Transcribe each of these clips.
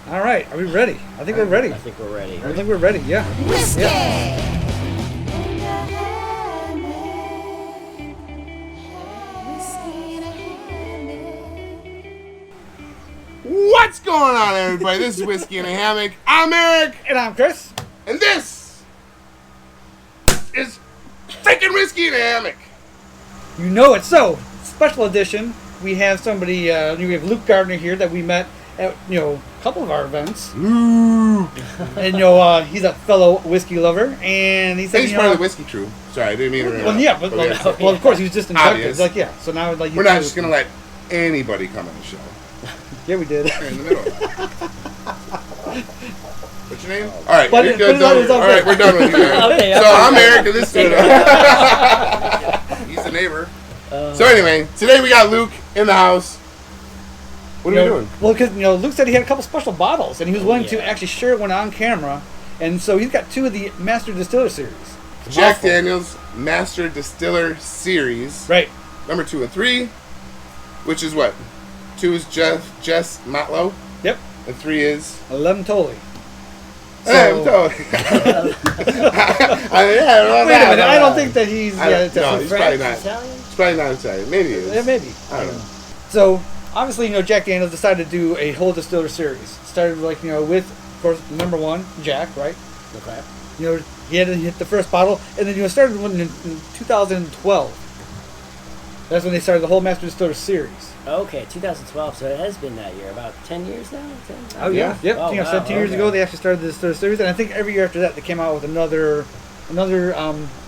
All right, are we ready? I think we're ready. I think we're ready. I think we're ready. Yeah. Whiskey. Yeah. What's going on, everybody? This is Whiskey in a Hammock. I'm Eric. And I'm Chris. And this is freaking Whiskey in a Hammock. You know it. So, special edition. We have somebody. We have Luke Gardner here that we met at a couple of our events. Ooh. And he's a fellow whiskey lover, and he said He's part of the whiskey crew. Sorry, I didn't mean to interrupt. Well, yeah, but of course he was just inducted. Obvious. Like, yeah. So now, like, We're not just gonna let anybody come on the show. Yeah, we did. Here in the middle. What's your name? All right, But you're it- good. but it was All right, okay. we're done with you guys. Okay, So okay. I'm Eric, and this is he's the neighbor. So anyway, today we got Luke in the house. What are we doing? Well, because Luke said he had a couple special bottles, and he was willing to Yeah. actually share one on camera, and so he's got two of the Master Distiller series. Jack Awful. Daniel's Master Distiller Series. Right. Number 2 and 3, which is what? 2 is Jess Motlow, Yep. and 3 is. Lem Tolly. Hey, I'm totally. Wait a minute. I don't think that he's. I don't- no, Italian. he's probably not. Italian? It's probably not Italian. Maybe he is. Yeah, maybe. I don't know. So obviously, Jack Daniel's decided to do a whole distiller series. Started with of course, number 1, Jack, right? Okay. He had to hit the first bottle, and then started one in 2012. That's when they started the whole Master Distiller series. Okay, 2012. So it has been that year. About 10 years now. 10? Oh yeah, yep. Oh, wow, 17 years okay. ago, they actually started the Distiller series, and I think every year after that, they came out with another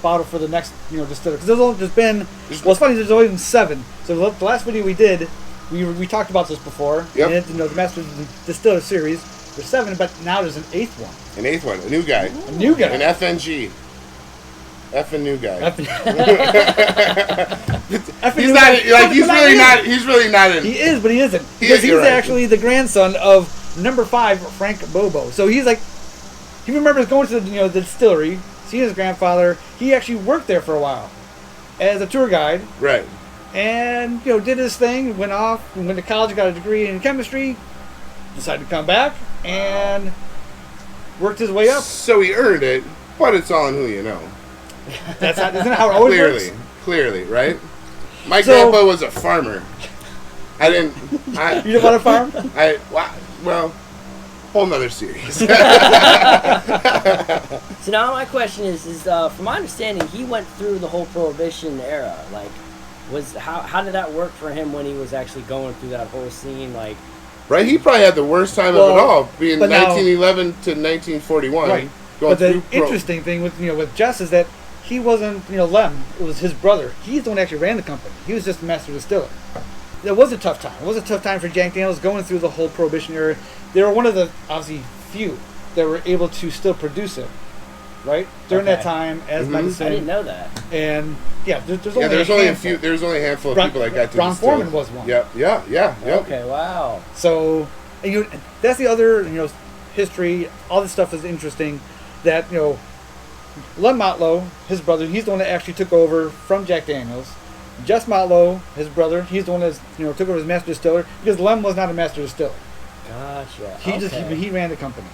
bottle for the next distiller. Because there's been it's funny. There's always been 7. So the last video we did, we talked about this before. Yep. And the Master Distiller series. There's 7, but now there's an 8th one. An 8th one, a new guy. A new guy. An FNG. Effing new guy. He's really not in. He is, but he isn't. He Because is, you're he's right. actually the grandson of number 5, Frank Bobo. So he's like, he remembers going to the distillery, seeing his grandfather. He actually worked there for a while as a tour guide, Right. and did his thing. Went off, went to college, got a degree in chemistry. Decided to come back and worked his way up. So he earned it, but it's all in who you know. Isn't that how it always works? Clearly, right? My So- grandpa was a farmer. I didn't. You didn't want to farm? Well, whole nother series. So now my question is from my understanding, he went through the whole Prohibition era. Like, how did that work for him when he was actually going through that whole scene? Like, Right, he probably had the worst time of it all, being but now- 1911 to 1941. Right. Going But the through interesting thing with with Jess is that he wasn't Lem. It was his brother. He's the one that actually ran the company. He was just the master distiller. It was a tough time. It was a tough time for Jack Daniel's going through the whole Prohibition era. They were one of the obviously few that were able to still produce it, right during that Okay. time as Mhm. medicine. I didn't know that. And yeah, there's Yeah, only there's a only a handful. few. There's only a handful of Ron- people that got to Ron distill. Foreman was one. Yep. Okay, wow. So, and that's the other, history. All this stuff is interesting. That Lem Motlow, his brother, he's the one that actually took over from Jack Daniel's. Jess Motlow, his brother, he's the one that took over as master distiller because Lem was not a master distiller. Gotcha. He ran the company.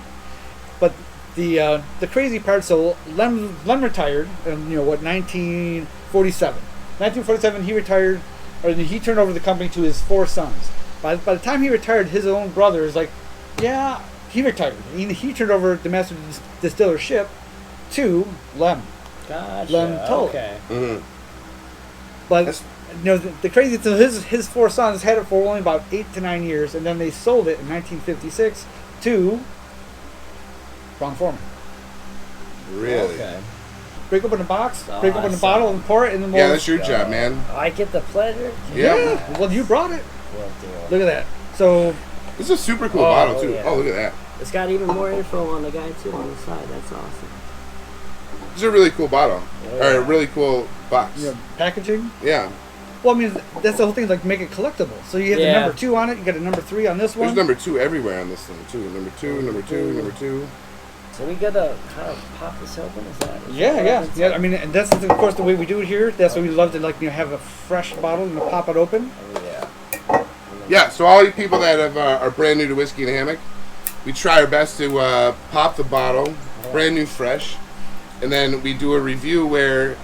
But the crazy part, so Lem retired in 1947. 1947 he retired, or he turned over the company to his 4 sons. By the time he retired, his own brother is like, yeah, he retired. He turned over the master distiller ship to Lem. Gotcha. Lem Toll. Okay. Mm-hmm. But That's- the crazy thing, his 4 sons had it for only about 8 to 9 years, and then they sold it in 1956 to Ron Foreman. Really? Okay. Break open the box, break open the Awesome. bottle, and pour it in the mold. Yeah, that's your job, man. I get the pleasure. Yeah. Well, you brought it. Will do. Look at that. So, This is a super cool Oh, bottle too. yeah. Oh, look at that. It's got even more info on the guy too on the side. That's awesome. This is a really cool bottle, Yeah. or a really cool box. packaging. Yeah. Well, I mean, that's the whole thing, like make it collectible. So you have the Yeah. number 2 on it, you got a number 3 on this There's one. number 2 everywhere on this thing too. Number 2, number 2, number 2. So we gotta kind of pop this open. Is that? Yeah. I mean, and that's of course the way we do it here. That's why we love to have a fresh bottle and pop it open. Oh, yeah. Yeah. So all you people that are brand new to Whiskey in a Hammock, we try our best to pop the bottle, brand new, fresh, and then we do a review where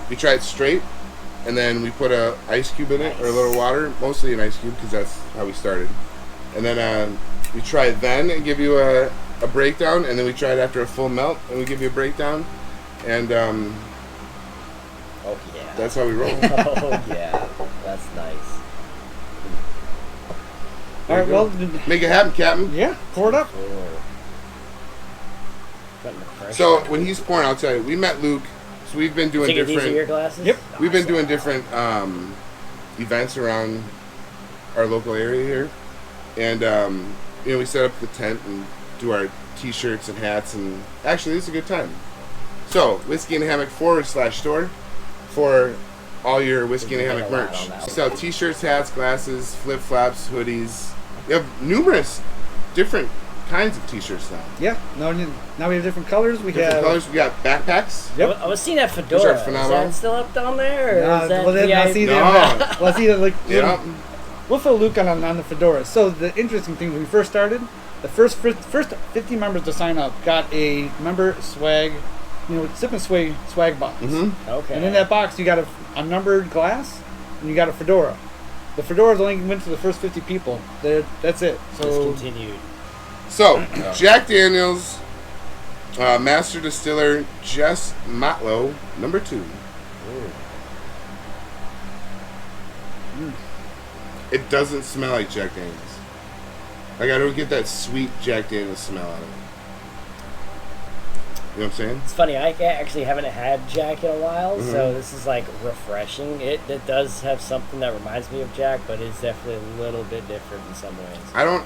we try it straight, and then we put a ice cube in it or a little water, mostly an ice cube because that's how we started, and then we try it then and give you a breakdown, and then we try it after a full melt and we give you a breakdown, and oh yeah, that's how we roll. Oh yeah, that's nice. All right, well, Make it happen, Captain. yeah, pour it up. So when he's pouring, I'll tell you, we met Luke. So we've been doing These are your different. glasses? Yep. We've been doing different events around our local area here, and we set up the tent and do our T-shirts and hats, and actually, this is a good time. So Whiskey and Hammock /store for all your Whiskey and Hammock merch. We sell T-shirts, hats, glasses, flip flops, hoodies. We have numerous different kinds of T-shirts now. Yeah, now we have different colors. We Different have colors. We got backpacks. Yep. I was seeing that Those fedora. are Is phenomenal. that still up down there? Or is that well, then I see No. them. Well, I see like Yeah. we'll fill Luke on the fedora. So the interesting thing when we first started, the first 50 members to sign up got a member swag, sip and swag box. Mm-hmm. Okay. And in that box, you got a numbered glass, and you got a fedora. The fedoras only went to the first 50 people. That's it. So Discontinued. So Jack Daniel's Master Distiller Jess Motlow #2. It doesn't smell like Jack Daniel's. Like, I don't get that sweet Jack Daniel's smell out of it. You know what I'm saying? It's funny, I actually haven't had Jack in a while, Mm-hmm. so this is like refreshing. It does have something that reminds me of Jack, but it's definitely a little bit different in some ways. I don't.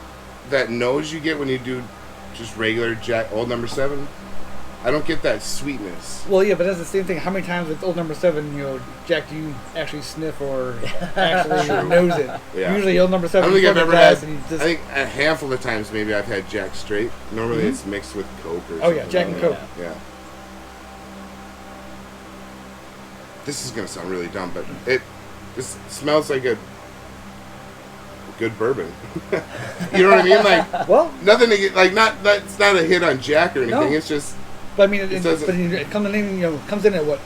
That nose you get when you do just regular Jack Old #7, I don't get that sweetness. well, yeah, but that's the same thing. How many times with Old #7, Jack, do you actually sniff or actually nose it? Yeah. Usually Old #7. I don't think you I've pour ever the had. glass and you I just- think a handful of times maybe I've had Jack straight. Normally it's mixed with Coke or something. Oh, yeah, Jack and Oh, Coke. Yeah. This is gonna sound really dumb, but this smells like a good bourbon. You know what I mean? Like, Well, nothing to get, like, that's not a hit on Jack or anything. No. It's just but I mean, It it doesn't- comes in at what,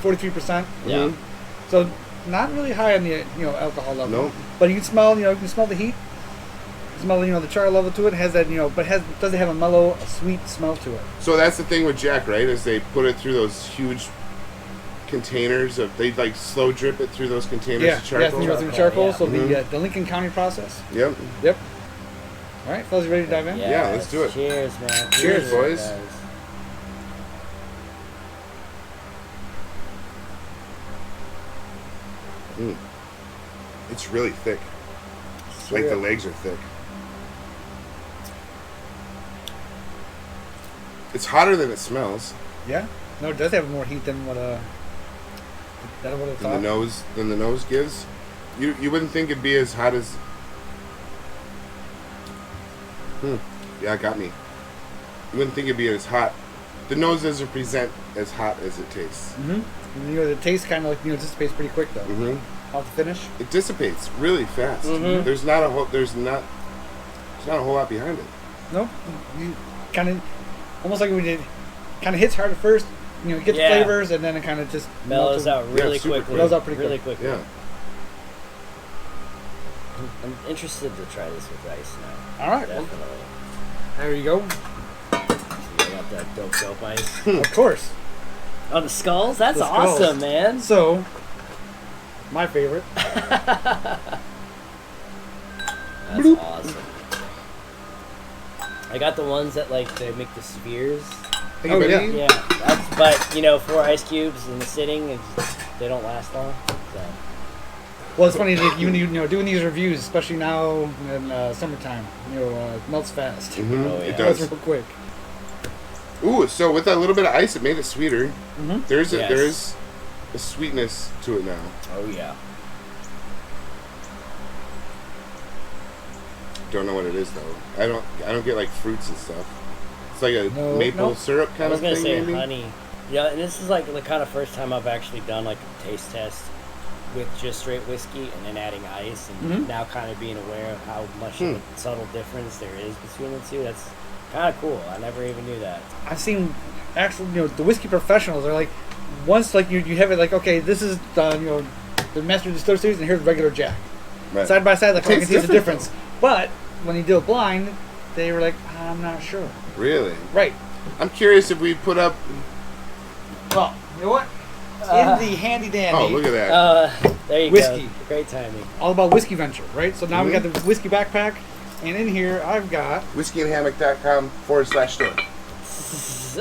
43%. Yeah. So not really high on the alcohol level. Nope. But you can smell the heat. You smell the char level to it. It has that but doesn't have a mellow, sweet smell to it. so. That's the thing with Jack, right? Is they put it through those huge containers they like slow drip it through those containers Yeah, of charcoal. through charcoal. Yeah. So Mhm. the Lincoln County process. Yep. Yep. All right, fellas, you ready to dive in? Yeah, let's do it. Cheers, man. Cheers, boys. guys. It's really thick. Like the legs are thick. It's hotter than it smells. Yeah. No, it does have more heat than what I would have thought. Than the nose gives. You wouldn't think it'd be as hot as. Yeah, it got me. You wouldn't think it'd be as hot. The nose doesn't present as hot as it tastes. Mm-hmm. And, the taste kind of like dissipates pretty quick though. Mm-hmm. Off the finish. It dissipates really fast. Mhm. There's not a whole lot behind it. No, you kind of almost like we did. Kind of hits hard at first. Get the Yeah. flavors, and then it kind of just Mellows melts out really super quickly. Mellows out pretty really quick. quickly. Yeah. I'm interested to try this with ice now. All right, well, Definitely. there you go. I got that dope ice. Of course. Oh, the skulls? That's The skulls. awesome, man. So, my favorite. That's Bloop. awesome. I got the ones that they make the spheres. Think Oh, about yeah. it. Yeah, but 4 ice cubes in the sitting, they don't last long. So. Well, it's funny that doing these reviews, especially now in summertime. It melts fast. Mhm, Oh, yeah. It Melts does. real quick. Ooh, so with that little bit of ice, it made it sweeter. Mhm. There's Yes. a sweetness to it now. Oh yeah. Don't know what it is though. I don't get like fruits and stuff. It's like a No, maple no. syrup I kind was of gonna thing, say maybe. honey. Yeah, and this is the kind of first time I've actually done a taste test with just straight whiskey and then adding ice, and now kind of being aware of how much of a subtle difference there is between the two. That's kind of cool. I never even knew that. I've seen actually, the whiskey professionals are like, once like you have it like, okay, this is the the Master Distiller Series, and here's regular Jack. Right. Side by side, like, I can Tastes taste the different, difference. But when you do it blind, they were like, I'm not sure. Really? Right. I'm curious if we put up. Well, you know what? In the handy dandy. Oh, look at that. There you Whiskey. go. Great timing. All about Whiskey Venture, right? So now we got the whiskey backpack, and in here I've got whiskeyandhammock.com/store.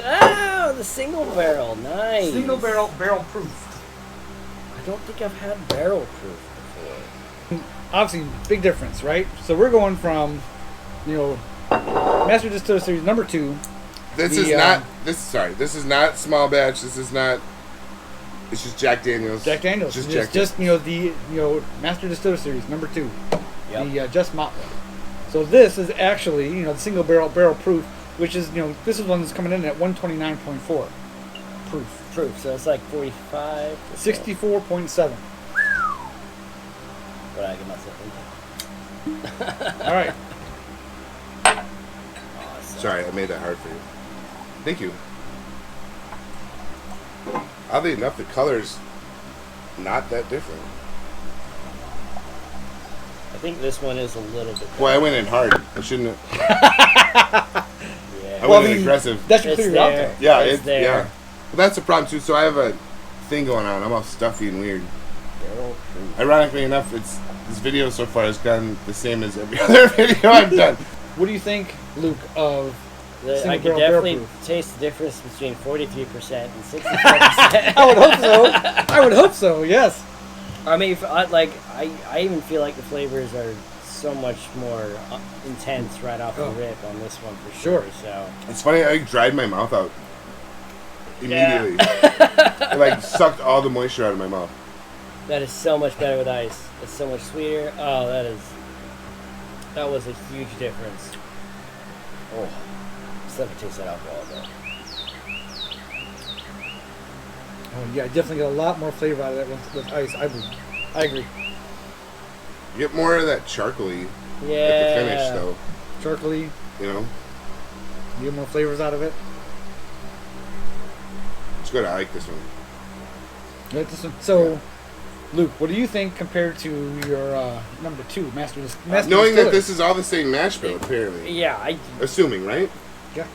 Oh, the single barrel. Nice. single barrel proof. I don't think I've had barrel proof before. Obviously, big difference, right? So we're going from, Master Distiller Series number 2. This is not small batch. This is not. It's just Jack Daniels. Jack Daniels. Just It's Jack. just the Master Distiller Series number 2. Yep. The Just Motlow. So this is actually the single barrel proof, which is this is one that's coming in at 129.4 proof. So it's like 45. 64.7. What I get myself into. All right. Awesome. Sorry, I made that hard for you. Thank you. Oddly enough, the color's not that different. I think this one is a little bit. Boy, I went in hard. I shouldn't have. Yeah. I went in aggressive. That should It's clear you out there. there. Yeah, It's there. yeah. Well, that's the problem too. So I have a thing going on. I'm all stuffy and weird. Barrel proof. Ironically enough, this video so far has gone the same as every other video I've done. What do you think, Luke, of I single can barrel definitely proof? taste the difference between 43% and 64%. I would hope so. I would hope so. Yes. I mean, I even feel like the flavors are so much more intense right off the rip on this one for sure. So It's funny. I dried my mouth out immediately. It sucked all the moisture out of my mouth. that is so much better with ice. It's so much sweeter. Oh, that was a huge difference. Oh, still have to taste that alcohol though. Oh, yeah, I definitely get a lot more flavor out of that with ice. I agree. You get more of that charcoaly at the finish, though. Charcoaly. You Get more flavors out of it. it's good. I like this one. Like this one. So, Luke, what do you think compared to your number 2, Master Knowing Distiller? that this is all the same mash bill, apparently. Yeah, Assuming, right? Yeah.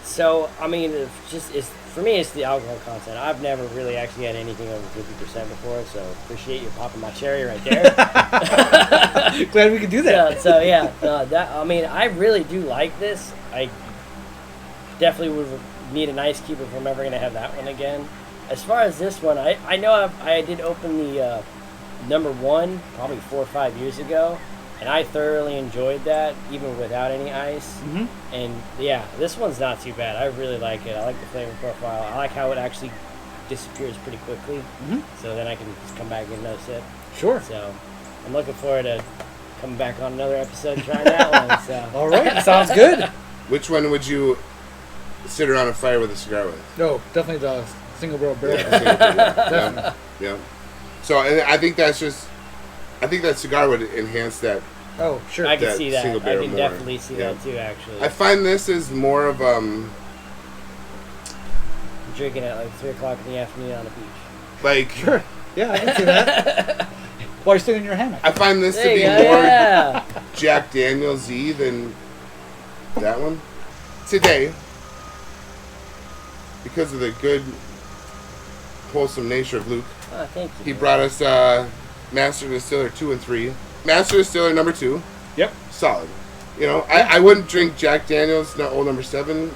So I mean, for me, it's the alcohol content. I've never really actually had anything over 50% before, so appreciate you popping my cherry right there. Glad we could do that. I really do like this. I definitely would need an ice cube if I'm ever going to have that one again. As far as this one, I know I did open the number 1 probably 4 or 5 years ago, and I thoroughly enjoyed that even without any ice. Mm-hmm. And yeah, this one's not too bad. I really like it. I like the flavor profile. I like how it actually disappears pretty quickly. Mm-hmm. So then I can just come back and get another sip. Sure. So I'm looking forward to coming back on another episode and trying that one. So. All right. Sounds good. Which one would you sit around a fire with a cigar with? No, definitely the single barrel barrel. Yeah. So and I think that cigar would enhance that. Oh, sure. I can that see that. single I barrel can more. definitely see Yeah. that too, actually. I find this is more of I'm drinking at like 3 o'clock in the afternoon on the beach. like. Sure. Yeah, I can see that. While you're sitting in your hammock. I find this to There be you go, more yeah. Jack Daniels-y than that one. Today, because of the good, wholesome nature of Luke, Oh, thank you. he brought us Master Distiller 2 and 3. Master Distiller number 2, Yep. solid. I wouldn't drink Jack Daniels, not old number 7,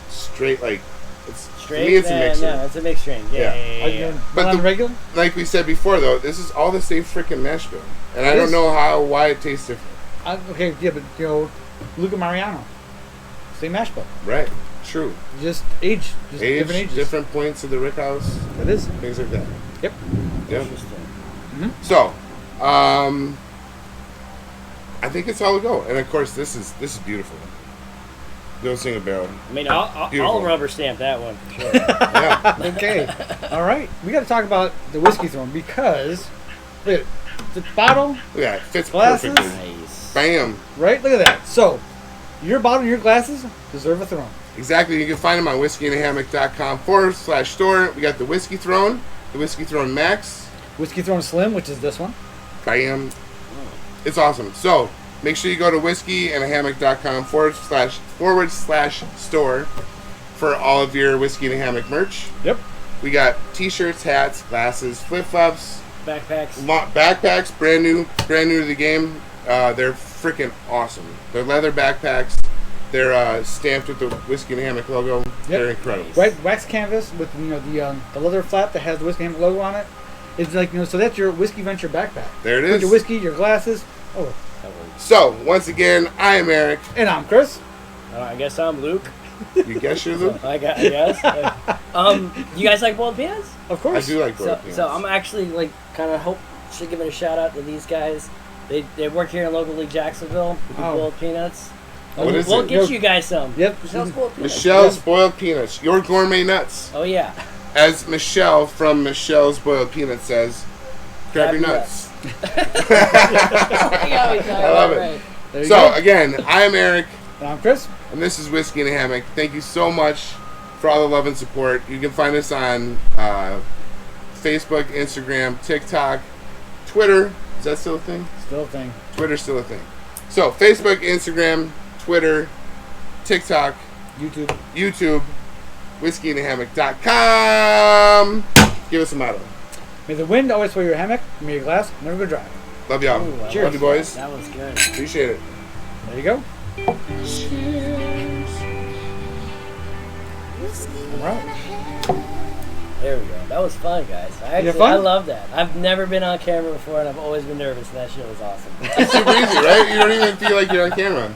straight like. Straight? To me, it's a mixer. No, it's a mixed drink. Yeah. Are you doing But on the- regular? Like we said before, though, this is all the same freaking mash bill, and I It don't is. know why it tastes different. Okay, yeah, but Luca Mariano. Same mash bill. Right? True. Just age. Just different ages. different points of the Rick House, It is. things like that. Yep. Yeah. Interesting. So, I think it's all a go, and of course, this is beautiful. No single barrel. I mean, I'll Beautiful. rubber stamp that one for sure. Yeah. Okay. All right. We got to talk about the whiskey throne because Look at it. The bottle, Look at that. Fits Glasses. perfectly. Nice. Bam. right? Look at that. So, your bottle and your glasses deserve a throne. Exactly. You can find them on whiskeyindahammock.com/store. We got the Whiskey Throne, the Whiskey Throne Max. Whiskey Throne Slim, which is this one. Bam. It's awesome. So make sure you go to whiskeyindahammock.com/store for all of your Whiskey in a Hammock merch. Yep. We got t-shirts, hats, glasses, flip-flops, Backpacks. backpacks, brand new to the game. They're freaking awesome. They're leather backpacks. They're stamped with the Whiskey in a Hammock logo. Yep. They're incredible. Right, wax canvas with the leather flap that has the Whiskey Hammock logo on it. It's like so that's your Whiskey Venture backpack. There it With is. your whiskey, your glasses. Oh, So once again, I am Eric. and I'm Chris. I guess I'm Luke. You guess you're Luke? I guess. You guys like boiled peanuts? Of I course. do like So, boiled peanuts. so I'm actually like kind of should give it a shout out to these guys. They work here in locally Jacksonville. We do Oh. boiled peanuts. What is we'll it? get you guys some. Yep. Michelle's boiled peanuts. Michelle's Boiled Peanuts. Your gourmet nuts. Oh yeah. As Michelle from Michelle's Boiled Peanuts says, grab your nuts. I love it. There you So go. again, I am Eric, And I'm Chris. and this is Whiskey in a Hammock. Thank you so much for all the love and support. You can find us on Facebook, Instagram, TikTok, Twitter. Is that still a thing? Still a thing. Twitter's still a thing. So Facebook, Instagram, Twitter, TikTok, YouTube, whiskeyindahammock.com. Give us a motto. May the wind always fill your hammock. May your glass never go dry. Love y'all. Ooh, I Cheers. Love you, boys. That was good. Appreciate it. There you go. All right. There we go. That was fun, guys. You have fun? I love that. I've never been on camera before, and I've always been nervous, and that shit was awesome. It's super easy, right? You don't even feel like you're on camera.